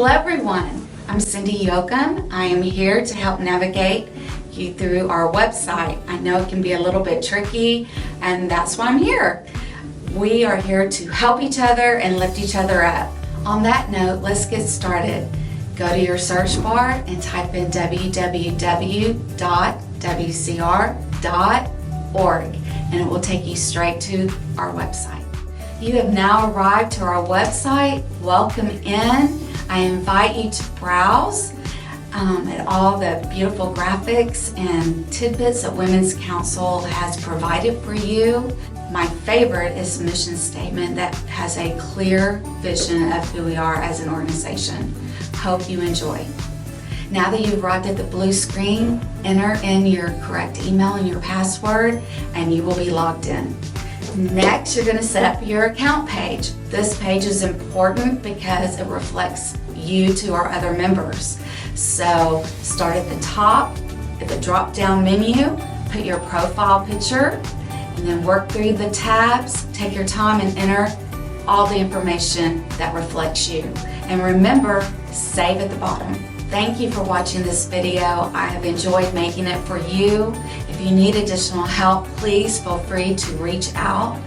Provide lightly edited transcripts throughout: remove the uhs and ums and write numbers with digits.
Hello everyone, I'm Cindy Yoakum. I am here to help navigate you through our website. I know it can be a little bit tricky, and that's why I'm here. We are here to help each other and lift each other up. On that note, let's get started. Go to your search bar and type in www.wcr.org and it will take you straight to our website. You have now arrived to our website. Welcome in. I invite you to browse at all the beautiful graphics and tidbits that Women's Council has provided for you. My favorite is the mission statement that has a clear vision of who we are as an organization. Hope you enjoy. Now that you've arrived at the blue screen, enter in your correct email and your password and you will be logged in. Next, you're going to set up your account page. This page is important because it reflects you to our other members. So start at the top, at the drop-down menu, put your profile picture, and then work through the tabs. Take your time and enter all the information that reflects you. And remember, save at the bottom. Thank you for watching this video. I have enjoyed making it for you. If you need additional help, please feel free to reach out.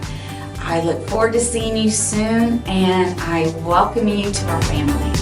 I look forward to seeing you soon, and I welcome you to our family.